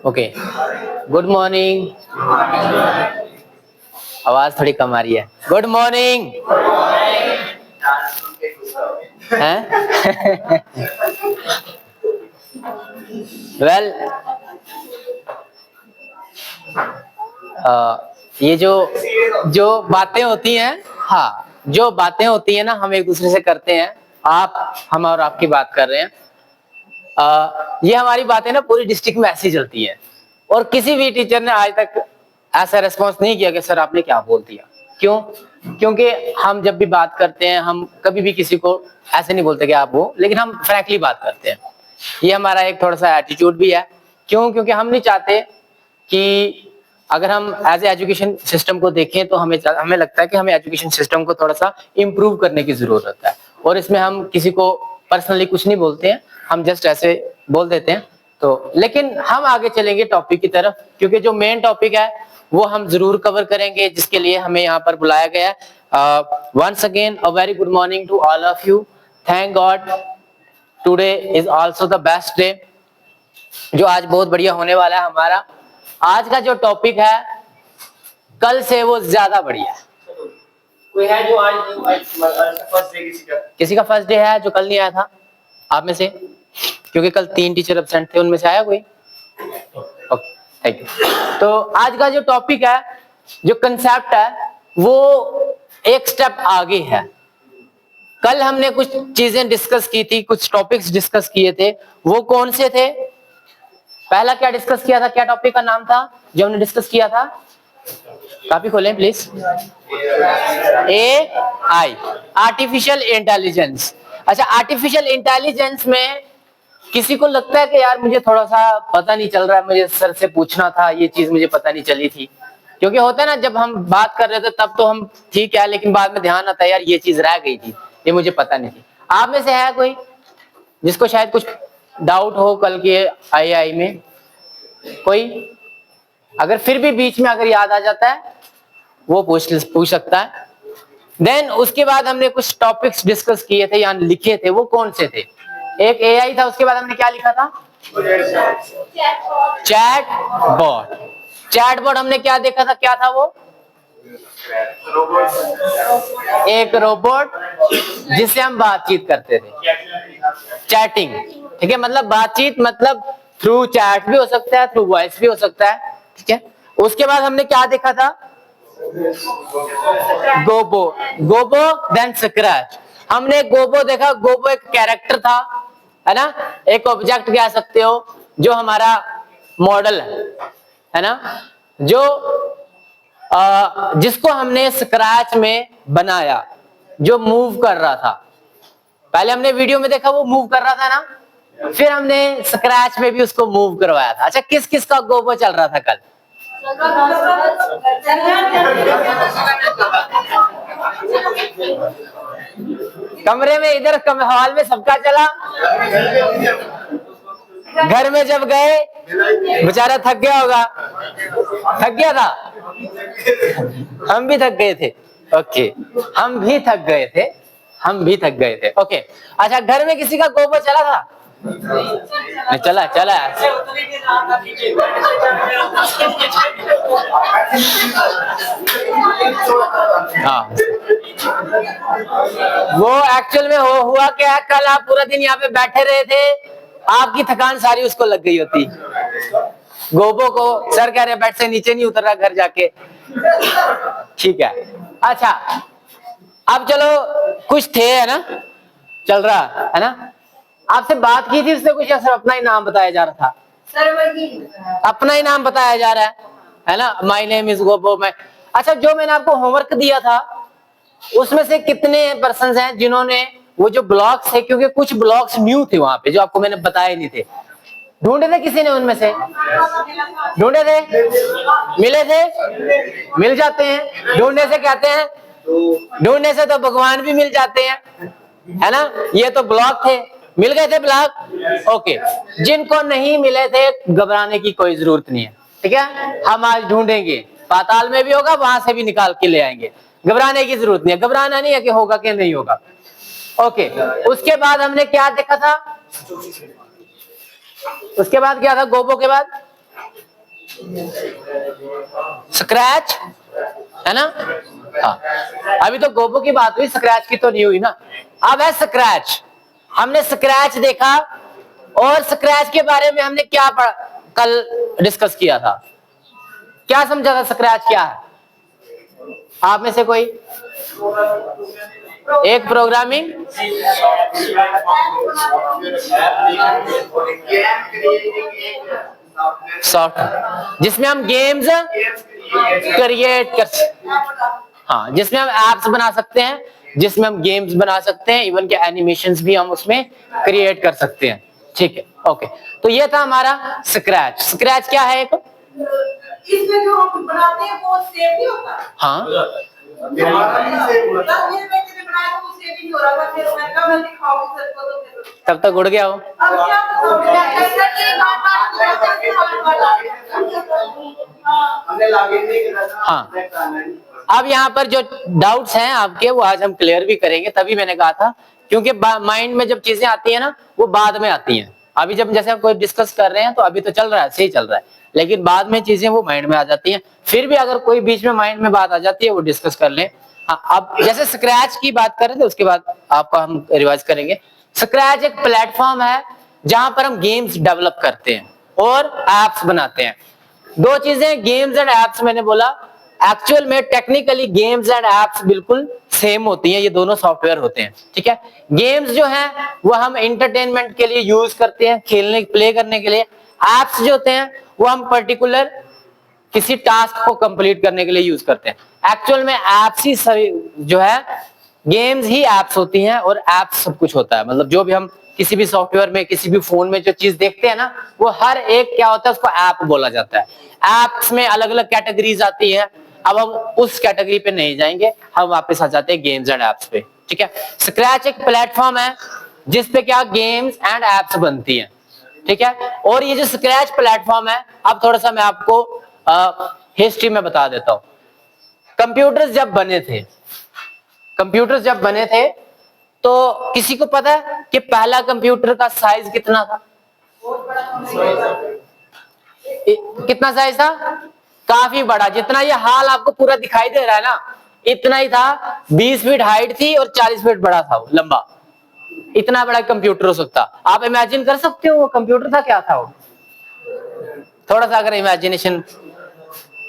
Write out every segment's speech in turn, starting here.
Okay, good morning. आवाज थोड़ी कम आ रही है। Good morning. वेल, ये जो बातें होती हैं, हाँ, जो बातें होती हैं ना, हम एक दूसरे से करते हैं। हम और आपकी बात कर रहे हैं। ये हमारी बातें ना पूरी डिस्ट्रिक्ट में ऐसी चलती है, और किसी भी टीचर ने आज तक ऐसा रिस्पॉन्स नहीं किया कि सर आपने क्या बोल दिया। क्यों? क्योंकि हम जब भी बात करते हैं, हम कभी भी किसी को ऐसे नहीं बोलते कि आप वो, लेकिन हम फ्रैंकली बात करते हैं। ये हमारा एक थोड़ा सा एटीट्यूड भी है। क्यों? क्योंकि हम नहीं चाहते कि अगर हम एज ए एजुकेशन सिस्टम को देखें तो हमें लगता है कि हमें एजुकेशन सिस्टम को थोड़ा सा इम्प्रूव करने की जरूरत है, और इसमें हम किसी को पर्सनली कुछ नहीं बोलते हैं, हम जस्ट ऐसे बोल देते हैं। तो लेकिन हम आगे चलेंगे टॉपिक की तरफ, क्योंकि जो मेन टॉपिक है वो हम जरूर कवर करेंगे, जिसके लिए हमें यहाँ पर बुलाया गया है। Once again a very good morning to all of you. Thank god today is also the best day, जो आज बहुत बढ़िया होने वाला है हमारा। आज का जो टॉपिक है कल से वो ज्यादा बढ़िया है। कोई है जो आज फर्स्ट डे किसी का फर्स्ट डे है जो कल नहीं आया था आप में से? क्योंकि कल 3 टीचर एब्सेंट थे, उनमें से आया कोई? Okay, thank you. तो आज का जो टॉपिक है, जो कंसेप्ट है, वो एक स्टेप आगे है। कल हमने कुछ चीजें डिस्कस की थी, कुछ टॉपिक्स डिस्कस किए थे। वो कौन से थे? पहला क्या डिस्कस किया था? क्या टॉपिक का नाम था जो हमने डिस्कस किया था? कॉपी खोलें प्लीज। AI, artificial intelligence. अच्छा, आर्टिफिशियल इंटेलिजेंस में किसी को लगता है कि यार मुझे थोड़ा सा पता नहीं चल रहा है, मुझे सर से पूछना था, ये चीज मुझे पता नहीं चली थी। क्योंकि होता है ना, जब हम बात कर रहे थे तब तो हम ठीक है, लेकिन बाद में ध्यान आता है यार ये चीज रह गई थी, ये मुझे पता नहीं थी। आप में से है कोई जिसको शायद कुछ डाउट हो कल के AI में? कोई? अगर फिर भी बीच में अगर याद आ जाता है वो पूछ सकता है। देन उसके बाद हमने कुछ टॉपिक्स डिस्कस किए थे, यहाँ लिखे थे। वो कौन से थे? एक AI था, उसके बाद हमने क्या लिखा था? Chat bot. चैट बॉट हमने क्या देखा था? क्या था वो? एक रोबोट जिससे हम बातचीत करते थे, चैटिंग। ठीक है, मतलब बातचीत, मतलब थ्रू चैट भी हो सकता है, थ्रू वॉइस भी हो सकता है। ठीक है, उसके बाद हमने क्या देखा था? गोबो। गोबो देन स्क्रैच। हमने गोबो देखा। गोबो एक कैरेक्टर था, है ना, एक ऑब्जेक्ट कह सकते हो, जो हमारा मॉडल है ना, जो जिसको हमने स्क्रैच में बनाया, जो मूव कर रहा था। पहले हमने वीडियो में देखा वो मूव कर रहा था ना, फिर हमने स्क्रैच में भी उसको मूव करवाया था। अच्छा, किस किस का गोबो चल रहा था कल? कमरे में, इधर हॉल में सबका चला। घर में जब गए बेचारा थक गया होगा। थक गया था? हम भी थक गए थे। ओके, हम भी थक गए थे, हम भी थक गए थे। ओके, अच्छा, घर में किसी का गोबो चला था? नहीं चला? चला हाँ। वो एक्चुअल में हुआ क्या, कल आप पूरा दिन यहाँ पे बैठे रहे थे, आपकी थकान सारी उसको लग गई होती। गोबो को सर कह रहे बेड से नीचे नहीं उतर रहा घर जाके। ठीक है, अच्छा, अब चलो, कुछ थे, है ना, चल रहा है ना। आपसे बात की थी उसने कुछ, या सर अपना ही नाम बताया जा रहा था? सर अपना ही नाम बताया जा रहा है ना, माय नेम इज गोबो। मैं, अच्छा, जो मैंने आपको होमवर्क दिया था उसमें से कितने पर्सन हैं जिन्होंने वो जो ब्लॉक्स थे, क्योंकि कुछ ब्लॉक्स न्यू थे वहां पे जो आपको मैंने बताए नहीं थे, ढूंढे थे किसी ने? उनमें से ढूंढे थे? मिले थे? मिल जाते हैं, ढूंढने से कहते हैं, ढूंढने से तो भगवान भी मिल जाते हैं, है ना। ये तो ब्लॉक थे, मिल गए थे ब्लॉक। ओके, जिनको नहीं मिले थे घबराने की कोई जरूरत नहीं है। ठीक है, हम आज ढूंढेंगे, पाताल में भी होगा, वहां से भी निकाल के ले आएंगे। घबराने की जरूरत नहीं है, घबराना नहीं है कि होगा कि नहीं होगा। ओके, उसके बाद हमने क्या देखा था? उसके बाद क्या था? गोबो के बाद स्क्रैच, है ना? हाँ, अभी तो गोबो की बात हुई, स्क्रैच की तो नहीं हुई ना। अब है स्क्रैच। हमने स्क्रैच देखा, और स्क्रैच के बारे में हमने क्या कल डिस्कस किया था? क्या समझा था स्क्रैच क्या है? आप में से कोई एक प्रोग्रामिंग सॉफ्टवेयर जिसमें हम गेम्स क्रिएट कर, हाँ, जिसमें हम एप्स बना सकते हैं, जिसमें हम गेम्स बना सकते हैं, इवन के एनिमेशंस भी हम उसमें क्रिएट कर सकते हैं। ठीक है, ओके। तो ये था हमारा स्क्रैच। स्क्रैच क्या है? एक इसमें जो हम बनाते हैं वो सेव नहीं होता। हाँ, मेरे बेटे ने बनाया तो वो सेव नहीं हो रहा था। फिर मैंने कहा मैं दिखाऊंगी सर को, तो फिर तब तक उड़ गया हो। अब क्या हमने लॉगिन नहीं करा था। हाँ, अब यहाँ पर जो डाउट्स हैं आपके, वो आज हम क्लियर भी करेंगे। तभी मैंने कहा था, क्योंकि माइंड में जब चीजें आती है ना, वो बाद में आती हैं। अभी जब जैसे हम कोई डिस्कस कर रहे हैं तो अभी तो चल रहा है, सही चल रहा है, लेकिन बाद में चीजें वो माइंड में आ जाती हैं। फिर भी अगर कोई बीच में माइंड में बात आ जाती है, वो डिस्कस कर लें। हाँ, अब जैसे स्क्रैच की बात कर रहे थे, उसके बाद आपका हम रिवाइज करेंगे। स्क्रैच एक प्लेटफॉर्म है जहां पर हम गेम्स डेवलप करते हैं और एप्स बनाते हैं। दो चीजें, गेम्स एंड एप्स। मैंने बोला एक्चुअल में टेक्निकली गेम्स एंड एप्स बिल्कुल सेम होती हैं, ये दोनों सॉफ्टवेयर होते हैं। ठीक है, गेम्स जो हैं वो हम एंटरटेनमेंट के लिए यूज करते हैं, खेलने प्ले करने के लिए। एप्स जो होते हैं वो हम पर्टिकुलर किसी टास्क को कंप्लीट करने के लिए यूज करते हैं। एक्चुअल में एप्स ही सभी जो है, गेम्स ही एप्स होती हैं, और एप्स सब कुछ होता है। मतलब जो भी हम किसी भी सॉफ्टवेयर में, किसी भी फोन में जो चीज देखते हैं ना, वो हर एक क्या होता है, उसको ऐप बोला जाता है। एप्स में अलग अलग कैटेगरीज आती है। अब हम उस कैटेगरी पे नहीं जाएंगे, हम वापस आ जाते हैं गेम्स एंड एप्स पे। ठीक है, स्क्रैच एक प्लेटफॉर्म है जिसपे क्या गेम्स एंड एप्स बनती हैं। ठीक है, और ये जो स्क्रैच प्लेटफॉर्म है, अब थोड़ा सा मैं आपको हिस्ट्री में बता देता हूं। कंप्यूटर्स जब बने थे तो किसी को पता है कि पहला कंप्यूटर का साइज कितना था? कितना साइज था? काफी बड़ा। जितना ये हाल आपको पूरा दिखाई दे रहा है ना, इतना ही था। 20 फीट हाइट थी और 40 फीट बड़ा था वो, लंबा। इतना बड़ा कंप्यूटर हो सकता। आप इमेजिन कर सकते हो वो कंप्यूटर था क्या था वो? थोड़ा सा अगर इमेजिनेशन,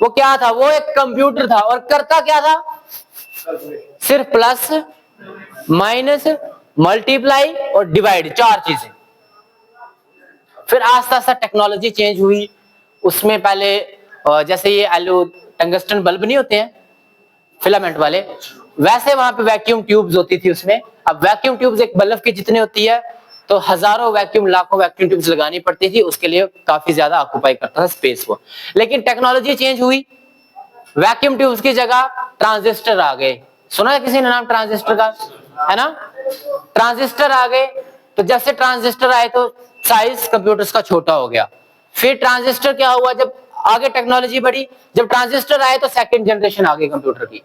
वो क्या था? वो एक कंप्यूटर था, और करता क्या था? सिर्फ प्लस, माइनस, मल्टीप्लाई और डिवाइड, 4 चीजें। फिर आस्ता आस्ता टेक्नोलॉजी चेंज हुई। उसमें पहले जैसे ये एलो टंगस्टन बल्ब नहीं होते हैं फिलामेंट वाले, वैसे वहां पे वैक्यूम ट्यूब्स होती थी उसमें। अब वैक्यूम ट्यूब्स एक बल्ब की जितनी होती है, तो हजारों वैक्यूम, लाखों वैक्यूम ट्यूब्स लगानी पड़ती थी। उसके लिए काफी ज्यादा ऑक्यूपाई करता था स्पेस वो। लेकिन टेक्नोलॉजी चेंज हुई, वैक्यूम ट्यूब्स की जगह ट्रांजिस्टर आ गए। सुना है किसी ने नाम ट्रांजिस्टर का? है ना? ट्रांजिस्टर आ गए, तो जब से ट्रांजिस्टर आए तो साइज कंप्यूटर्स का छोटा हो गया। फिर ट्रांजिस्टर क्या हुआ, जब आगे टेक्नोलॉजी बढ़ी, जब ट्रांजिस्टर आए तो सेकंड जनरेशन आ गई कंप्यूटर की,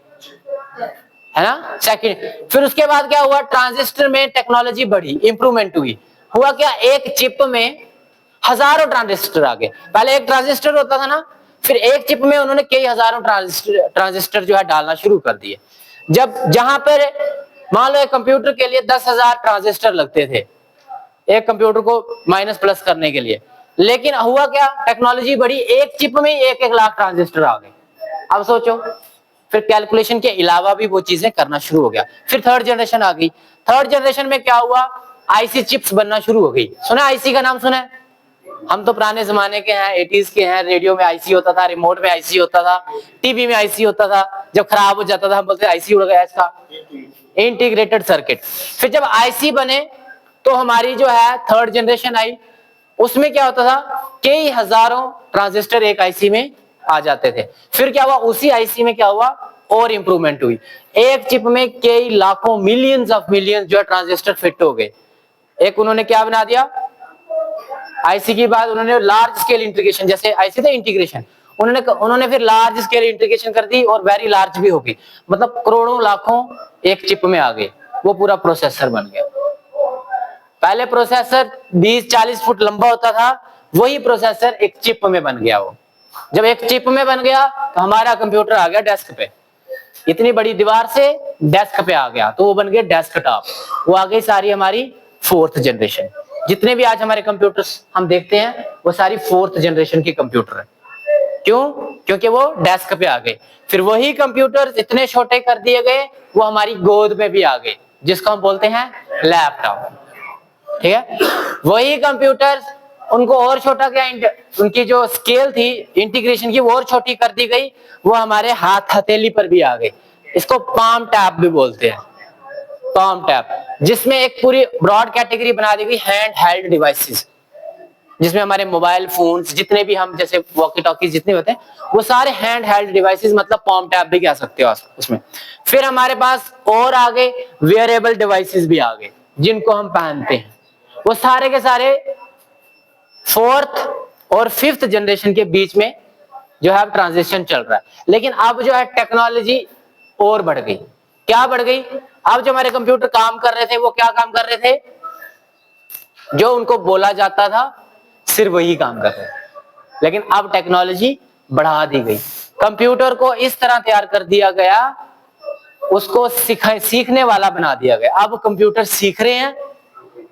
है ना? सेकंड। फिर उसके बाद क्या हुआ, ट्रांजिस्टर में टेक्नोलॉजी बढ़ी, इंप्रूवमेंट हुई। हुआ क्या, एक चिप में हजारों ट्रांजिस्टर आ गए। पहले एक ट्रांजिस्टर होता था ना, फिर एक चिप में उन्होंने कई हजारों ट्रांजिस्टर जो है डालना शुरू कर दिए। जब जहां पर मान लो एक कंप्यूटर के लिए 10,000 ट्रांजिस्टर लगते थे एक कंप्यूटर को माइनस प्लस करने के लिए, लेकिन हुआ क्या, टेक्नोलॉजी बढ़ी, एक चिप में 1-1 लाख ट्रांजिस्टर आ गए। अब सोचो, फिर कैलकुलेशन के अलावा भी वो चीजें करना शुरू हो गया। फिर थर्ड जनरेशन आ गई। थर्ड जनरेशन में क्या हुआ, आईसी चिप्स बनना शुरू हो गई। सुना आईसी का नाम? सुना है? हम तो पुराने जमाने के हैं, 80s के हैं। रेडियो में आईसी होता था, रिमोट में आईसी होता था, टीवी में आईसी होता था। जब खराब हो जाता था हम बोलते आईसी उड़ गया इसका, इंटीग्रेटेड सर्किट। फिर जब आईसी बने तो हमारी जो है थर्ड जनरेशन आई। उसमें क्या होता था, कई हजारों ट्रांजिस्टर एक आईसी में आ जाते थे। फिर क्या हुआ, उसी आईसी में क्या हुआ, और इंप्रूवमेंट हुई। एक चिप में कई लाखों, मिलियंस ऑफ मिलियंस जो है ट्रांजिस्टर फिट हो गए। एक उन्होंने क्या बना दिया, आईसी की बाद उन्होंने लार्ज स्केल इंटीग्रेशन, जैसे आईसी था इंटीग्रेशन, उन्होंने फिर लार्ज स्केल इंटीग्रेशन कर दी, और वेरी लार्ज भी हो गई। मतलब करोड़ों लाखों एक चिप में आ गए। वो पूरा प्रोसेसर बन गया। पहले प्रोसेसर 20-40 फुट लंबा होता था, वही प्रोसेसर एक चिप में बन गया। वो जब एक चिप में बन गया तो हमारा कंप्यूटर आ गया डेस्क पे, इतनी बड़ी दीवार से डेस्क पे आ गया, तो वो बन गया डेस्कटॉप। वो आ गई सारी हमारी 4th जनरेशन। जितने भी आज हमारे कंप्यूटर्स हम देखते हैं वो सारी 4th जनरेशन के कंप्यूटर है। क्यों? क्योंकि वो डेस्क पे आ गए। फिर वही कंप्यूटर इतने छोटे कर दिए गए, वो हमारी गोद में भी आ गए, जिसको हम बोलते हैं लैपटॉप। ठीक है, वही कंप्यूटर उनको और छोटा किया, उनकी जो स्केल थी इंटीग्रेशन की वो और छोटी कर दी गई, वो हमारे हाथ हथेली पर भी आ गई। इसको पाम टैप भी बोलते हैं, पाम टैप, जिसमें एक पूरी ब्रॉड कैटेगरी बना दी गई हैंड हेल्ड डिवाइसेस, जिसमें हमारे मोबाइल फोन्स जितने भी हम जैसे वॉकी टॉकीज जितने होते हैं वो सारे हैंड हेल्ड डिवाइसेस, मतलब पाम टैप भी कह सकते हो उसमें। फिर हमारे पास और आगे वेयरेबल डिवाइसेस भी आ गए, जिनको हम पहनते हैं। वो सारे के सारे 4th और 5th जनरेशन के बीच में जो है ट्रांजिशन चल रहा है। लेकिन अब जो है टेक्नोलॉजी और बढ़ गई। क्या बढ़ गई? अब जो हमारे कंप्यूटर काम कर रहे थे वो क्या काम कर रहे थे? जो उनको बोला जाता था सिर्फ वही काम कर रहे थे। लेकिन अब टेक्नोलॉजी बढ़ा दी गई, कंप्यूटर को इस तरह तैयार कर दिया गया, उसको सीखने वाला बना दिया गया। अब कंप्यूटर सीख रहे हैं,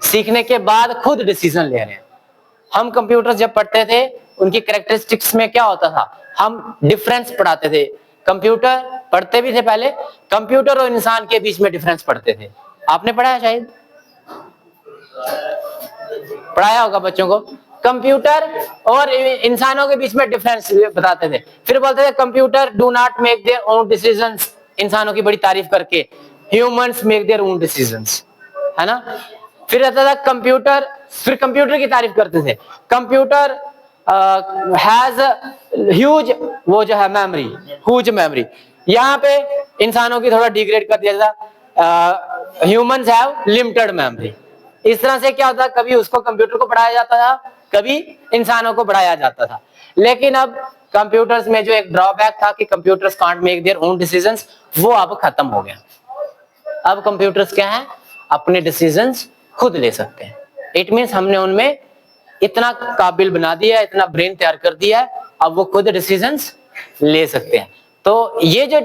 सीखने के बाद खुद डिसीजन ले रहे हैं। हम कंप्यूटर जब पढ़ते थे उनकी कैरेक्टरिस्टिक्स में क्या होता था, हम डिफरेंस पढ़ाते थे। कंप्यूटर पढ़ते भी थे पहले, कंप्यूटर और इंसान के बीच में डिफरेंस पढ़ते थे। आपने पढ़ा है, शायद पढ़ाया होगा बच्चों को। कंप्यूटर और इंसानों के बीच में डिफरेंस बताते थे। फिर बोलते थे computer do not make their own decisions, इंसानों की बड़ी तारीफ करके, humans make their own decisions, है ना। फिर रहता था कंप्यूटर, फिर कंप्यूटर की तारीफ करते थे, कंप्यूटर हैज ह्यूज, वो जो है मेमोरी, ह्यूज मेमोरी। यहाँ पे इंसानों की थोड़ा डिग्रेड कर दिया था, ह्यूमंस हैव लिमिटेड मेमोरी। इस तरह से क्या होता, कभी उसको कंप्यूटर को पढ़ाया जाता था, कभी इंसानों को पढ़ाया जाता था। लेकिन अब कंप्यूटर्स में जो एक ड्रॉबैक था कि computers can't make their own decisions, वो अब खत्म हो गया। अब कंप्यूटर्स क्या है, अपने डिसीजंस खुद ले सकते हैं। इट मींस हमने उनमें इतना काबिल बना दिया, इतना ब्रेन तैयार कर दिया है, अब वो खुद डिसीजंस ले सकते हैं। तो ये जो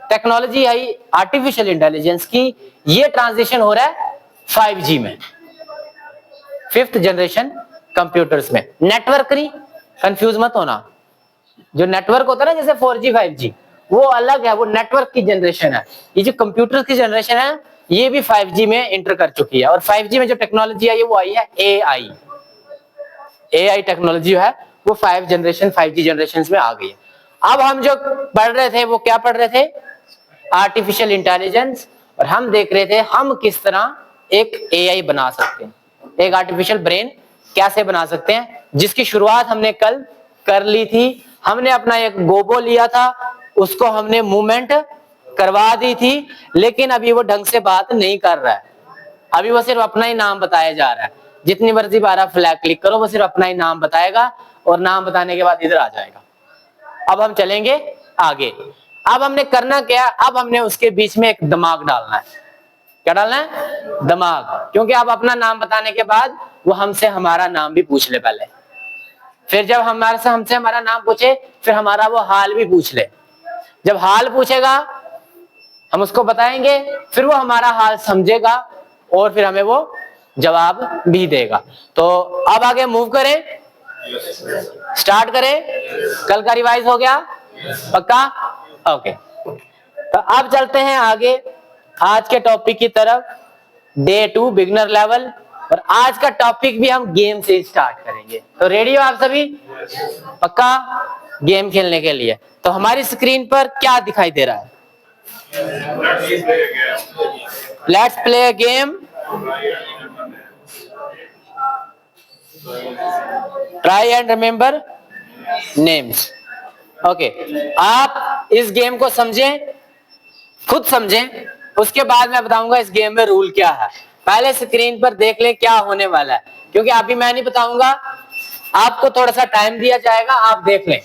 टेक्नोलॉजी आई आर्टिफिशियल इंटेलिजेंस की, ये ट्रांजिशन हो रहा है 5G में, 5th जनरेशन कंप्यूटर्स में। नेटवर्क नहीं, कंफ्यूज मत होना। जो नेटवर्क होता है ना, जैसे 4G 5G, वो अलग है, वो नेटवर्क की जनरेशन है। ये जो कंप्यूटर की जनरेशन है ये भी 5G में इंटर कर चुकी है। और 5G में जो टेक्नोलॉजी आई है वो आई है AI टेक्नोलॉजी है, वो 5G जनरेशन में आ गई है। अब हम जो पढ़ रहे थे वो क्या पढ़ रहे थे, आर्टिफिशियल इंटेलिजेंस, और हम देख रहे थे हम किस तरह एक AI बना सकते हैं, एक आर्टिफिशियल ब्रेन कैसे बना सकते हैं, जिसकी शुरुआत हमने कल कर ली थी। हमने अपना एक गोबो लिया था, उसको हमने मूवमेंट करवा दी थी, लेकिन अभी वो ढंग से बात नहीं कर रहा है। अभी वो सिर्फ अपना ही नाम बताया जा रहा है। जितनी मर्जी बार आप फ्लैग क्लिक करो, वो सिर्फ अपना ही नाम बताएगा, और नाम बताने के बाद इधर आ जाएगा। अब हम चलेंगे आगे। अब हमने करना क्या, अब हमने उसके बीच में एक दिमाग डालना है। क्या डालना है? दिमाग। क्योंकि अब अपना नाम बताने के बाद वो हमसे हमारा नाम भी पूछ ले पहले, फिर जब हमसे हमारा नाम पूछे, फिर हमारा वो हाल भी पूछ ले। जब हाल पूछेगा हम उसको बताएंगे, फिर वो हमारा हाल समझेगा और फिर हमें वो जवाब भी देगा। तो अब आगे मूव करें, स्टार्ट करें। कल का रिवाइज हो गया? पक्का? ओके। तो अब चलते हैं आगे आज के टॉपिक की तरफ, डे 2 बिगिनर लेवल। और आज का टॉपिक भी हम गेम से स्टार्ट करेंगे। तो रेडी हो आप सभी? पक्का? गेम खेलने के लिए। तो हमारी स्क्रीन पर क्या दिखाई दे रहा है? Let's play a game. Try and remember names. Okay, आप इस गेम को समझें, खुद समझें, उसके बाद मैं बताऊंगा इस गेम में रूल क्या है। पहले स्क्रीन पर देख लें क्या होने वाला है, क्योंकि अभी मैं नहीं बताऊंगा, आपको थोड़ा सा टाइम दिया जाएगा, आप देख लें।